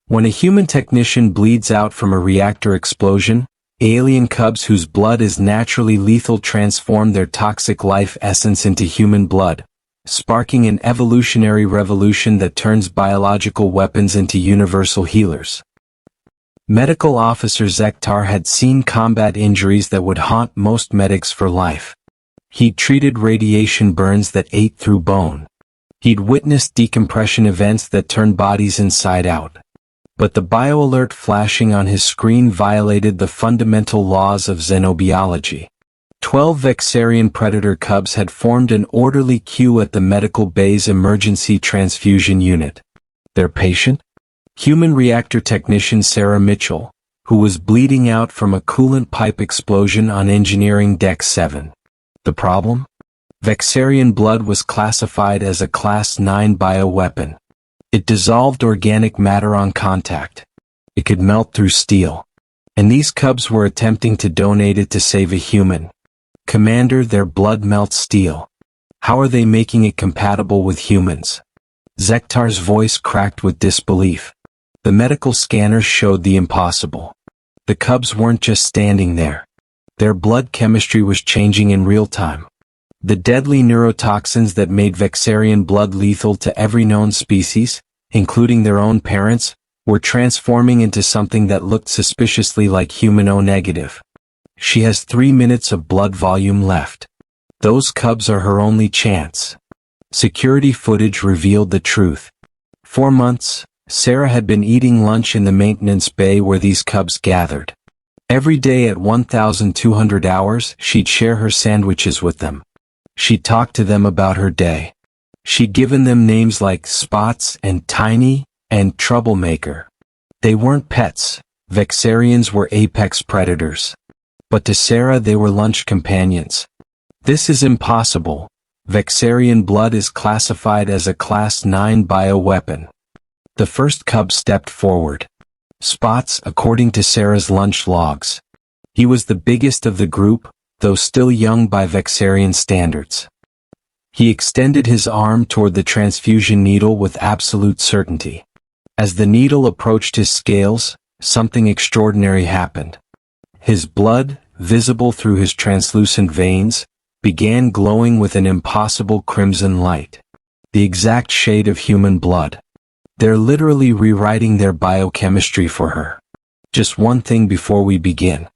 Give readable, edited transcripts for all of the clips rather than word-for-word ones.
When a human technician bleeds out from a reactor explosion, alien cubs whose blood is naturally lethal transform their toxic life essence into human blood, sparking an evolutionary revolution that turns biological weapons into universal healers. Medical officer Zektar had seen combat injuries that would haunt most medics for life. He'd treated radiation burns that ate through bone. He'd witnessed decompression events that turned bodies inside out. But the bioalert flashing on his screen violated the fundamental laws of xenobiology. 12 Vexarian predator cubs had formed an orderly queue at the medical bay's emergency transfusion unit. Their patient? Human reactor technician Sarah Mitchell, who was bleeding out from a coolant pipe explosion on Engineering Deck 7. The problem? Vexarian blood was classified as a Class 9 bioweapon. It dissolved organic matter on contact. It could melt through steel. And these cubs were attempting to donate it to save a human. Commander, their blood melts steel. How are they making it compatible with humans? Zektar's voice cracked with disbelief. The medical scanners showed the impossible. The cubs weren't just standing there. Their blood chemistry was changing in real time. The deadly neurotoxins that made Vexarian blood lethal to every known species, including their own parents, were transforming into something that looked suspiciously like human O-negative. She has 3 minutes of blood volume left. Those cubs are her only chance. Security footage revealed the truth. 4 months, Sarah had been eating lunch in the maintenance bay where these cubs gathered. Every day at 1,200 hours, she'd share her sandwiches with them. She'd talked to them about her day. She'd given them names like Spots and Tiny and Troublemaker. They weren't pets. Vexarians were apex predators. But to Sarah they were lunch companions. This is impossible. Vexarian blood is classified as a Class 9 bioweapon. The first cub stepped forward. Spots, according to Sarah's lunch logs. He was the biggest of the group, though still young by Vexarian standards. He extended his arm toward the transfusion needle with absolute certainty. As the needle approached his scales, something extraordinary happened. His blood, visible through his translucent veins, began glowing with an impossible crimson light. The exact shade of human blood. They're literally rewriting their biochemistry for her. Just one thing before we begin.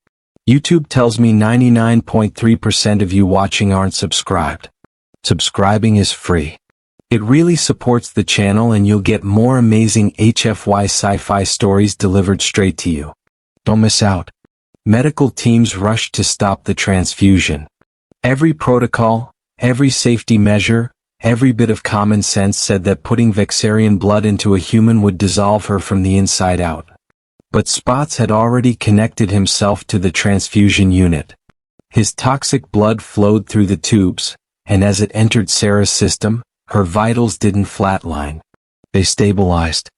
YouTube tells me 99.3% of you watching aren't subscribed. Subscribing is free. It really supports the channel and you'll get more amazing HFY sci-fi stories delivered straight to you. Don't miss out. Medical teams rushed to stop the transfusion. Every protocol, every safety measure, every bit of common sense said that putting Vexarian blood into a human would dissolve her from the inside out. But Spots had already connected himself to the transfusion unit. His toxic blood flowed through the tubes, and as it entered Sarah's system, her vitals didn't flatline. They stabilized.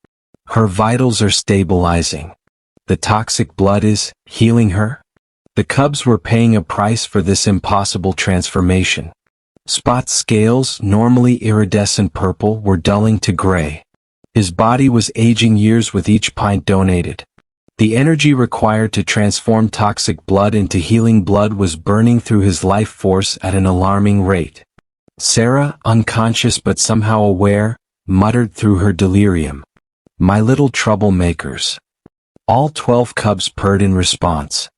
Her vitals are stabilizing. The toxic blood is healing her. The cubs were paying a price for this impossible transformation. Spot's scales, normally iridescent purple, were dulling to gray. His body was aging years with each pint donated. The energy required to transform toxic blood into healing blood was burning through his life force at an alarming rate. Sarah, unconscious but somehow aware, muttered through her delirium. "My little troublemakers." All 12 cubs purred in response.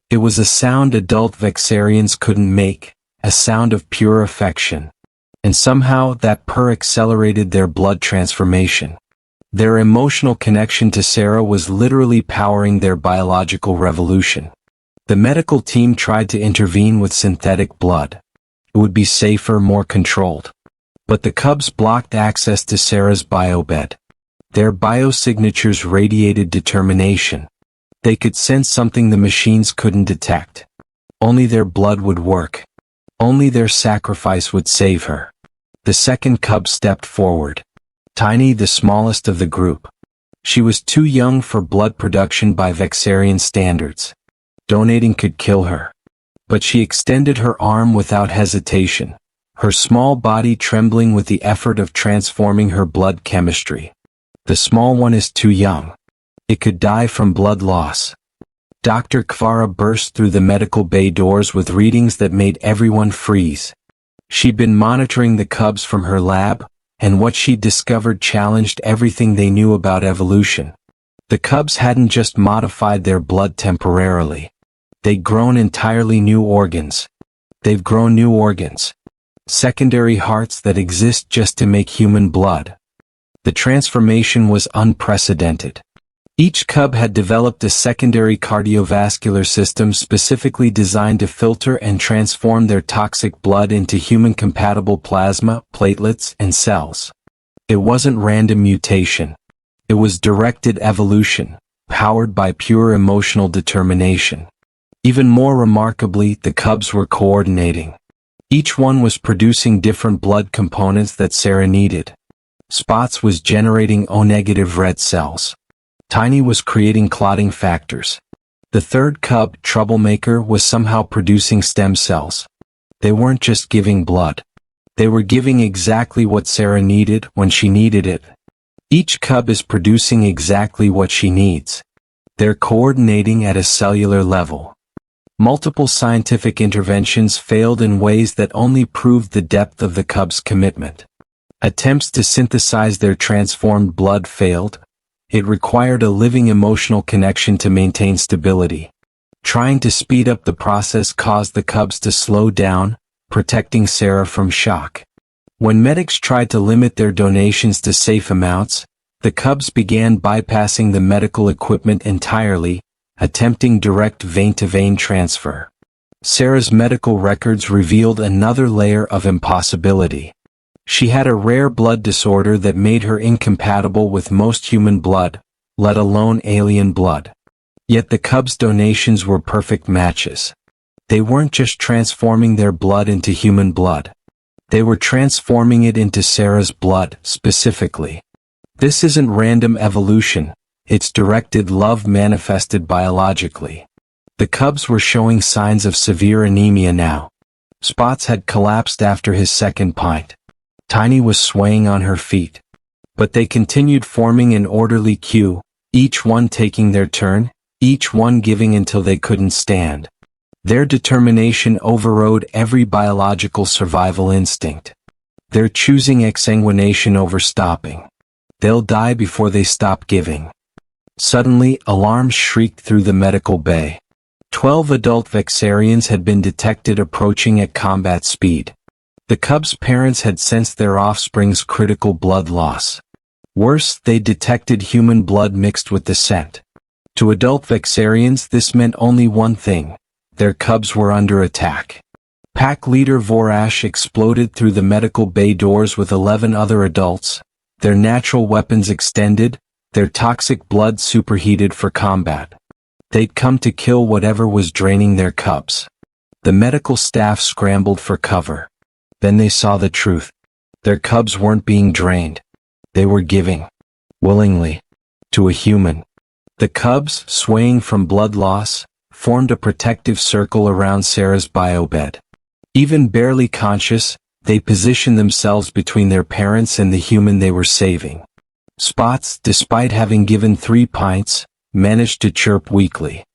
It was a sound adult Vexarians couldn't make, a sound of pure affection. And somehow that purr accelerated their blood transformation. Their emotional connection to Sarah was literally powering their biological revolution. The medical team tried to intervene with synthetic blood. It would be safer, more controlled. But the cubs blocked access to Sarah's biobed. Their biosignatures radiated determination. They could sense something the machines couldn't detect. Only their blood would work. Only their sacrifice would save her. The second cub stepped forward. Tiny, the smallest of the group. She was too young for blood production by Vexarian standards. Donating could kill her. But she extended her arm without hesitation, her small body trembling with the effort of transforming her blood chemistry. The small one is too young. It could die from blood loss. Dr. Kvara burst through the medical bay doors with readings that made everyone freeze. She'd been monitoring the cubs from her lab, and what she'd discovered challenged everything they knew about evolution. The cubs hadn't just modified their blood temporarily. They'd grown entirely new organs. They've grown new organs. Secondary hearts that exist just to make human blood. The transformation was unprecedented. Each cub had developed a secondary cardiovascular system specifically designed to filter and transform their toxic blood into human-compatible plasma, platelets, and cells. It wasn't random mutation. It was directed evolution, powered by pure emotional determination. Even more remarkably, the cubs were coordinating. Each one was producing different blood components that Sarah needed. Spots was generating O-negative red cells. Tiny was creating clotting factors. The third cub, Troublemaker, was somehow producing stem cells. They weren't just giving blood. They were giving exactly what Sarah needed when she needed it. Each cub is producing exactly what she needs. They're coordinating at a cellular level. Multiple scientific interventions failed in ways that only proved the depth of the cubs' commitment. Attempts to synthesize their transformed blood failed. It required a living emotional connection to maintain stability. Trying to speed up the process caused the cubs to slow down, protecting Sarah from shock. When medics tried to limit their donations to safe amounts, the cubs began bypassing the medical equipment entirely, attempting direct vein-to-vein transfer. Sarah's medical records revealed another layer of impossibility. She had a rare blood disorder that made her incompatible with most human blood, let alone alien blood. Yet the cubs' donations were perfect matches. They weren't just transforming their blood into human blood. They were transforming it into Sarah's blood, specifically. This isn't random evolution, it's directed love manifested biologically. The cubs were showing signs of severe anemia now. Spots had collapsed after his second pint. Tiny was swaying on her feet. But they continued forming an orderly queue, each one taking their turn, each one giving until they couldn't stand. Their determination overrode every biological survival instinct. They're choosing exsanguination over stopping. They'll die before they stop giving. Suddenly, alarms shrieked through the medical bay. 12 adult Vexarians had been detected approaching at combat speed. The cubs' parents had sensed their offspring's critical blood loss. Worse, they detected human blood mixed with the scent. To adult Vexarians, this meant only one thing: their cubs were under attack. Pack leader Vorash exploded through the medical bay doors with 11 other adults, their natural weapons extended, their toxic blood superheated for combat. They'd come to kill whatever was draining their cubs. The medical staff scrambled for cover. Then they saw the truth. Their cubs weren't being drained. They were giving. Willingly. To a human. The cubs, swaying from blood loss, formed a protective circle around Sarah's biobed. Even barely conscious, they positioned themselves between their parents and the human they were saving. Spots, despite having given 3 pints, managed to chirp weakly.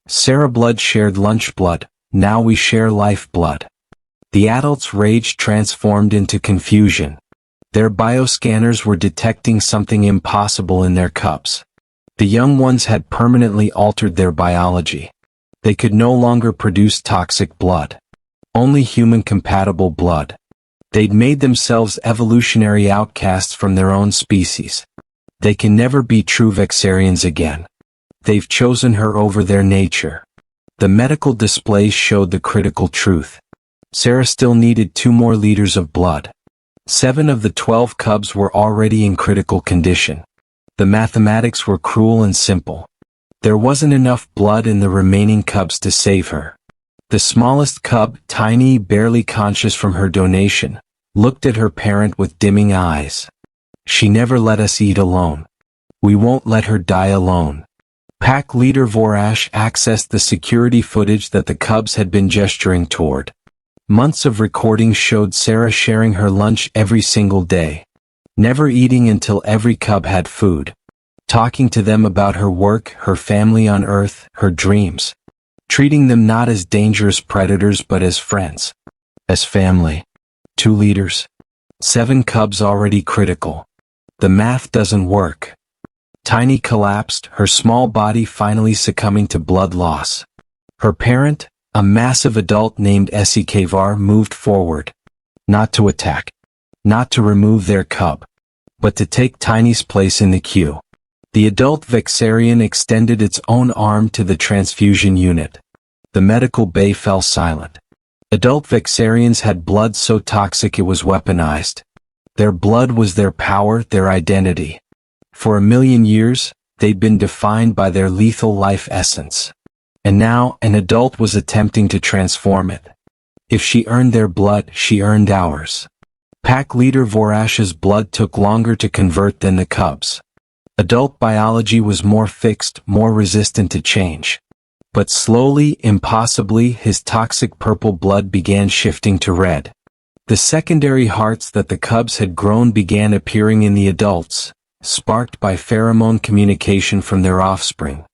Sarah blood shared lunch blood, now we share life blood. The adults' rage transformed into confusion. Their bioscanners were detecting something impossible in their cubs. The young ones had permanently altered their biology. They could no longer produce toxic blood. Only human-compatible blood. They'd made themselves evolutionary outcasts from their own species. They can never be true Vexarians again. They've chosen her over their nature. The medical displays showed the critical truth. Sarah still needed 2 more liters of blood. 7 of the 12 cubs were already in critical condition. The mathematics were cruel and simple. There wasn't enough blood in the remaining cubs to save her. The smallest cub, Tiny, barely conscious from her donation, looked at her parent with dimming eyes. She never let us eat alone. We won't let her die alone. Pack leader Vorash accessed the security footage that the cubs had been gesturing toward. Months of recordings showed Sarah sharing her lunch every single day. Never eating until every cub had food. talking to them about her work, her family on Earth, her dreams. Treating them not as dangerous predators but as friends. As family. 2 liters. 7 cubs already critical. The math doesn't work. Tiny collapsed, her small body finally succumbing to blood loss. Her parent, a massive adult named Esikavar, moved forward. Not to attack. Not to remove their cub. But to take Tiny's place in the queue. The adult Vexarian extended its own arm to the transfusion unit. The medical bay fell silent. Adult Vexarians had blood so toxic it was weaponized. Their blood was their power, their identity. For 1,000,000 years, they'd been defined by their lethal life essence. And now, an adult was attempting to transform it. If she earned their blood, she earned ours. Pack leader Vorash's blood took longer to convert than the cubs. Adult biology was more fixed, more resistant to change. But slowly, impossibly, his toxic purple blood began shifting to red. The secondary hearts that the cubs had grown began appearing in the adults, sparked by pheromone communication from their offspring.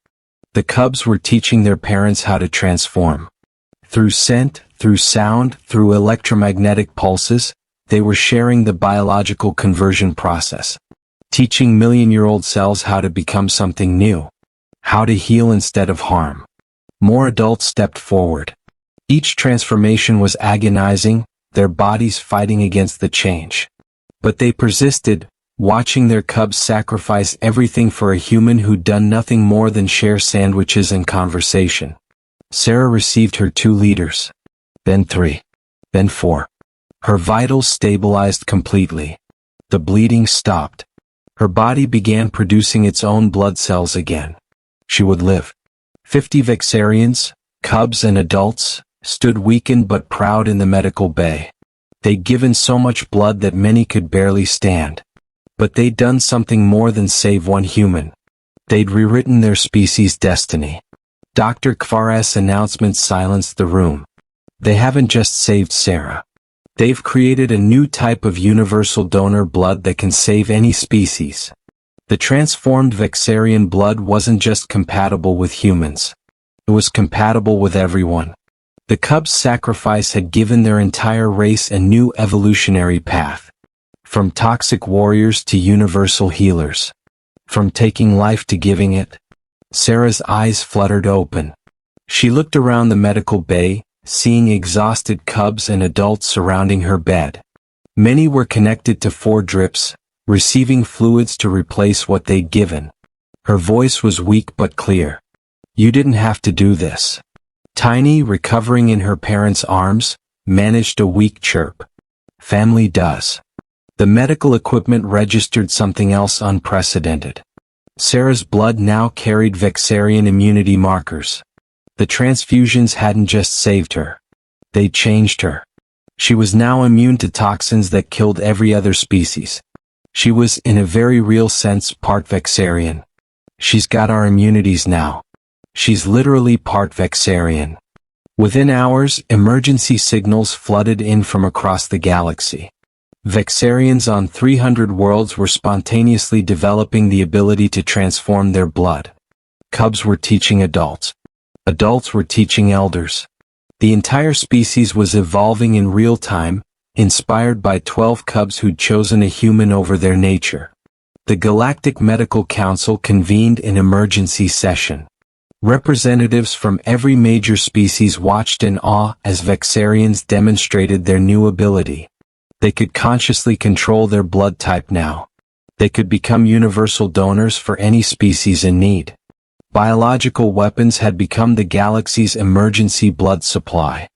The cubs were teaching their parents how to transform. Through scent, through sound, through electromagnetic pulses, they were sharing the biological conversion process. Teaching million-year-old cells how to become something new. How to heal instead of harm. More adults stepped forward. Each transformation was agonizing, their bodies fighting against the change. But they persisted, watching their cubs sacrifice everything for a human who'd done nothing more than share sandwiches and conversation. Sarah received her 2 liters. Then 3. Then 4. Her vitals stabilized completely. The bleeding stopped. Her body began producing its own blood cells again. She would live. 50 Vexarians, cubs and adults, stood weakened but proud in the medical bay. They'd given so much blood that many could barely stand. But they'd done something more than save one human. They'd rewritten their species' destiny. Dr. Kvar's announcement silenced the room. They haven't just saved Sarah. They've created a new type of universal donor blood that can save any species. The transformed Vexarian blood wasn't just compatible with humans. It was compatible with everyone. The cubs' sacrifice had given their entire race a new evolutionary path. From toxic warriors to universal healers. From taking life to giving it. Sarah's eyes fluttered open. She looked around the medical bay, seeing exhausted cubs and adults surrounding her bed. Many were connected to 4 drips, receiving fluids to replace what they'd given. Her voice was weak but clear. You didn't have to do this. Tiny, recovering in her parents' arms, managed a weak chirp. Family does. The medical equipment registered something else unprecedented. Sarah's blood now carried Vexarian immunity markers. The transfusions hadn't just saved her. They changed her. She was now immune to toxins that killed every other species. She was, in a very real sense, part Vexarian. She's got our immunities now. She's literally part Vexarian. Within hours, emergency signals flooded in from across the galaxy. Vexarians on 300 worlds were spontaneously developing the ability to transform their blood. Cubs were teaching adults. Adults were teaching elders. The entire species was evolving in real time, inspired by 12 cubs who'd chosen a human over their nature. The Galactic Medical Council convened an emergency session. Representatives from every major species watched in awe as Vexarians demonstrated their new ability. They could consciously control their blood type now. They could become universal donors for any species in need. Biological weapons had become the galaxy's emergency blood supply.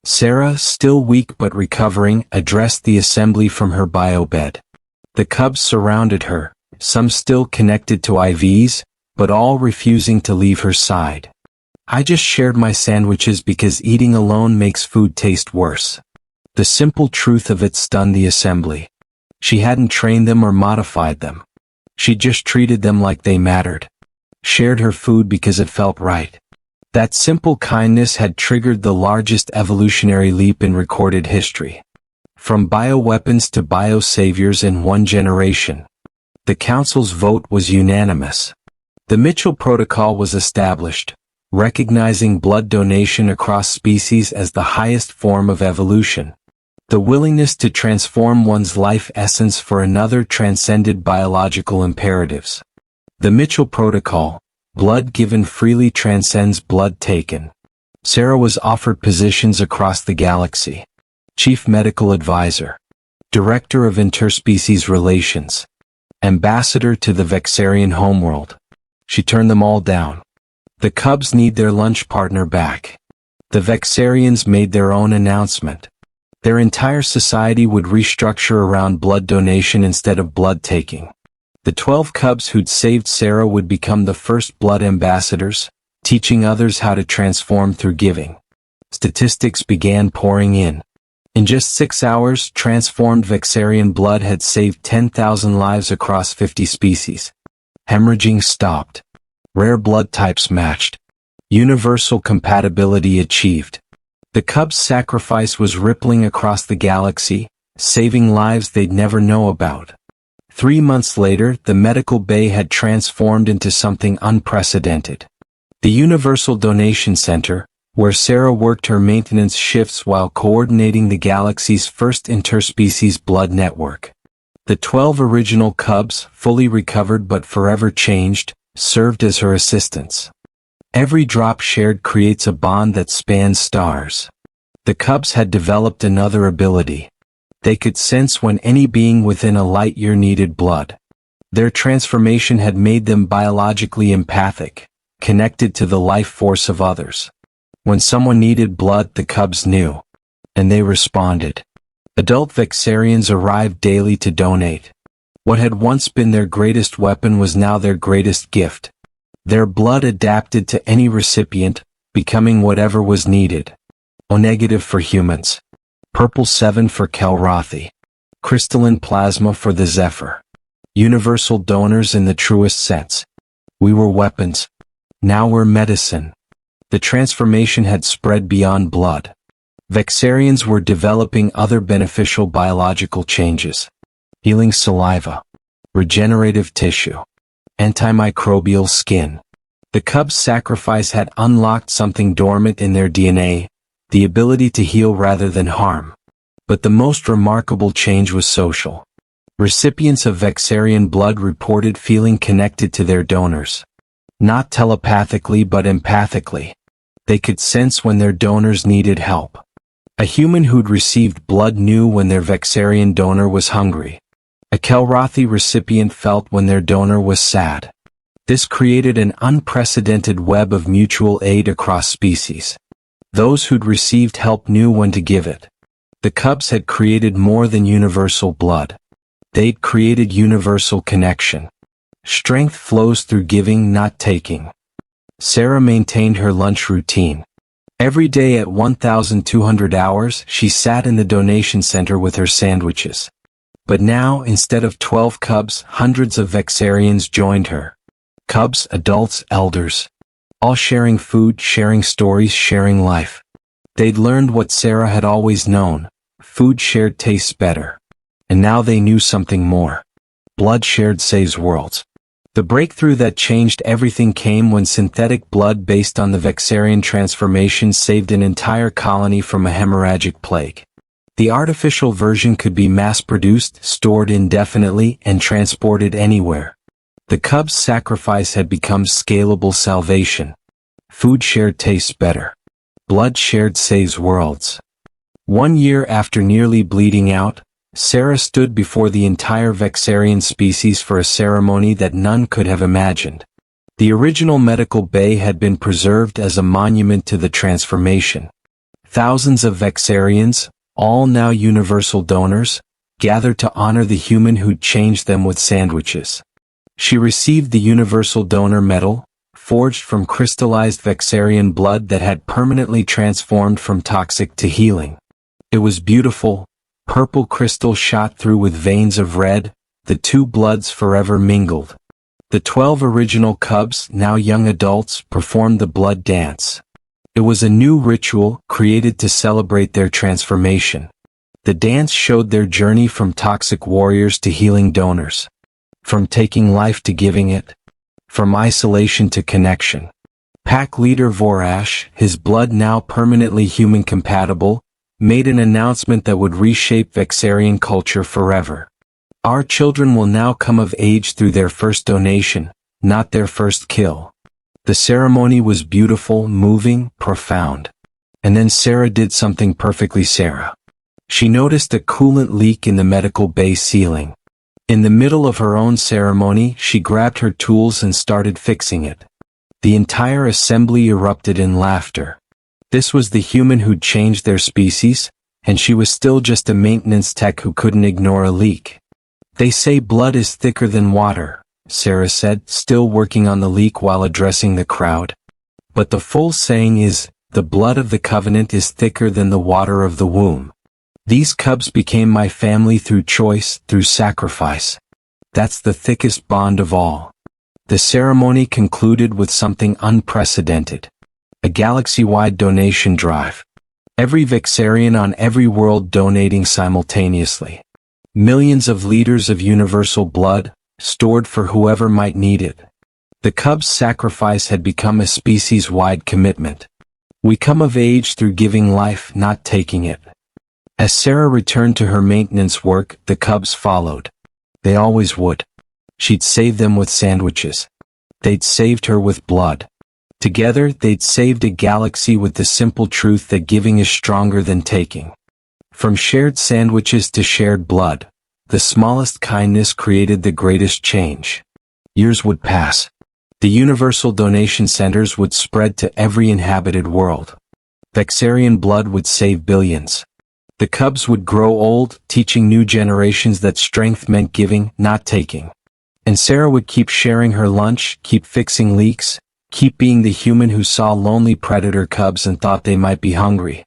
Sarah, still weak but recovering, addressed the assembly from her biobed. The cubs surrounded her, some still connected to IVs, but all refusing to leave her side. I just shared my sandwiches because eating alone makes food taste worse. The simple truth of it stunned the assembly. She hadn't trained them or modified them. She just treated them like they mattered. Shared her food because it felt right. That simple kindness had triggered the largest evolutionary leap in recorded history. From bioweapons to biosaviors in one generation. The council's vote was unanimous. The Mitchell Protocol was established, recognizing blood donation across species as the highest form of evolution. The willingness to transform one's life essence for another transcended biological imperatives. The Mitchell Protocol, blood given freely transcends blood taken. Sarah was offered positions across the galaxy. Chief Medical Advisor, Director of Interspecies Relations, Ambassador to the Vexarian homeworld. She turned them all down. The Cubs need their lunch partner back. The Vexarians made their own announcement. Their entire society would restructure around blood donation instead of blood taking. The 12 Cubs who'd saved Sarah would become the first blood ambassadors, teaching others how to transform through giving. Statistics began pouring in. In just 6 hours, transformed Vexarian blood had saved 10,000 lives across 50 species. Hemorrhaging stopped. Rare blood types matched. Universal compatibility achieved. The Cubs' sacrifice was rippling across the galaxy, saving lives they'd never know about. 3 months later, the medical bay had transformed into something unprecedented. The Universal Donation Center, where Sarah worked her maintenance shifts while coordinating the galaxy's first interspecies blood network. The 12 original Cubs, fully recovered but forever changed, served as her assistants. Every drop shared creates a bond that spans stars. The Cubs had developed another ability. They could sense when any being within a light year needed blood. Their transformation had made them biologically empathic, connected to the life force of others. When someone needed blood, the Cubs knew. And they responded. Adult Vexarians arrived daily to donate. What had once been their greatest weapon was now their greatest gift. Their blood adapted to any recipient, becoming whatever was needed. O-negative for humans. Purple 7 for Kelrothi. Crystalline plasma for the Zephyr. Universal donors in the truest sense. We were weapons. Now we're medicine. The transformation had spread beyond blood. Vexarians were developing other beneficial biological changes. Healing saliva. Regenerative tissue. Antimicrobial skin. The Cubs' sacrifice had unlocked something dormant in their DNA, the ability to heal rather than harm. But the most remarkable change was social. Recipients of Vexarian blood reported feeling connected to their donors. Not telepathically but empathically. They could sense when their donors needed help. A human who'd received blood knew when their Vexarian donor was hungry. A Kelrothi recipient felt when their donor was sad. This created an unprecedented web of mutual aid across species. Those who'd received help knew when to give it. The Cubs had created more than universal blood. They'd created universal connection. Strength flows through giving, not taking. Sarah maintained her lunch routine. Every day at 1,200 hours, she sat in the donation center with her sandwiches. But now, instead of 12 Cubs, hundreds of Vexarians joined her. Cubs, adults, elders. All sharing food, sharing stories, sharing life. They'd learned what Sarah had always known. Food shared tastes better. And now they knew something more. Blood shared saves worlds. The breakthrough that changed everything came when synthetic blood based on the Vexarian transformation saved an entire colony from a hemorrhagic plague. The artificial version could be mass-produced, stored indefinitely, and transported anywhere. The Cubs' sacrifice had become scalable salvation. Food shared tastes better. Blood shared saves worlds. 1 year after nearly bleeding out, Sarah stood before the entire Vexarian species for a ceremony that none could have imagined. The original medical bay had been preserved as a monument to the transformation. Thousands of Vexarians, all now universal donors, gathered to honor the human who'd changed them with sandwiches. She received the Universal Donor Medal, forged from crystallized Vexarian blood that had permanently transformed from toxic to healing. It was beautiful. Purple crystal shot through with veins of red, the two bloods forever mingled. The 12 original Cubs, now young adults, performed the blood dance. It was a new ritual, created to celebrate their transformation. The dance showed their journey from toxic warriors to healing donors. from taking life to giving it, from isolation to connection. Pack leader Vorash, his blood now permanently human-compatible, made an announcement that would reshape Vexarian culture forever. Our children will now come of age through their first donation, not their first kill. The ceremony was beautiful, moving, profound. And then Sarah did something perfectly Sarah. She noticed a coolant leak in the medical bay ceiling. In the middle of her own ceremony, she grabbed her tools and started fixing it. The entire assembly erupted in laughter. This was the human who'd changed their species, and she was still just a maintenance tech who couldn't ignore a leak. They say blood is thicker than water, Sarah said, still working on the leak while addressing the crowd. But the full saying is, the blood of the covenant is thicker than the water of the womb. These cubs became my family through choice, through sacrifice. That's the thickest bond of all. The ceremony concluded with something unprecedented. A galaxy-wide donation drive. Every Vexarian on every world donating simultaneously. Millions of liters of universal blood, stored for whoever might need it. The cubs' sacrifice had become a species-wide commitment. We come of age through giving life, not taking it. As Sarah returned to her maintenance work, the cubs followed. They always would. She'd save them with sandwiches. They'd saved her with blood. Together, they'd saved a galaxy with the simple truth that giving is stronger than taking. From shared sandwiches to shared blood, the smallest kindness created the greatest change. Years would pass. The universal donation centers would spread to every inhabited world. Vexarian blood would save billions. The cubs would grow old, teaching new generations that strength meant giving, not taking. And Sarah would keep sharing her lunch, keep fixing leaks, keep being the human who saw lonely predator cubs and thought they might be hungry.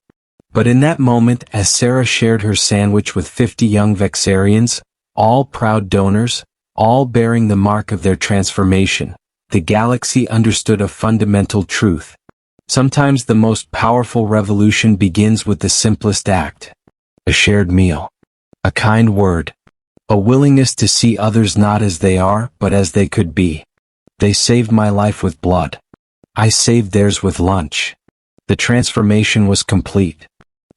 But in that moment, as Sarah shared her sandwich with 50 young Vexarians, all proud donors, all bearing the mark of their transformation, the galaxy understood a fundamental truth. Sometimes the most powerful revolution begins with the simplest act. A shared meal. A kind word. A willingness to see others not as they are, but as they could be. They saved my life with blood. I saved theirs with lunch. The transformation was complete.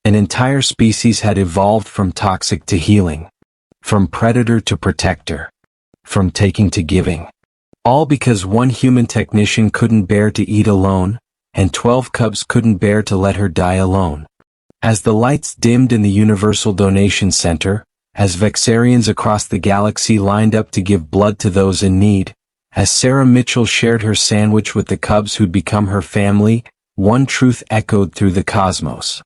An entire species had evolved from toxic to healing. From predator to protector. From taking to giving. All because one human technician couldn't bear to eat alone, and 12 cubs couldn't bear to let her die alone. As the lights dimmed in the Universal Donation Center, as Vexarians across the galaxy lined up to give blood to those in need, as Sarah Mitchell shared her sandwich with the cubs who'd become her family, one truth echoed through the cosmos.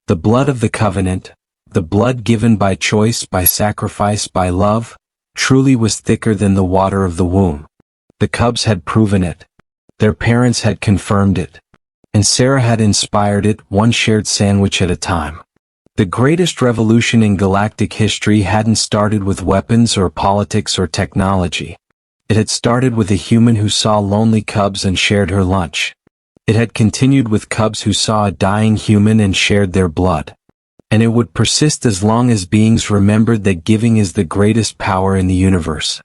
The blood of the covenant, the blood given by choice, by sacrifice, by love, truly was thicker than the water of the womb. The cubs had proven it. Their parents had confirmed it. And Sarah had inspired it, one shared sandwich at a time. The greatest revolution in galactic history hadn't started with weapons or politics or technology. It had started with a human who saw lonely cubs and shared her lunch. It had continued with cubs who saw a dying human and shared their blood. And it would persist as long as beings remembered that giving is the greatest power in the universe.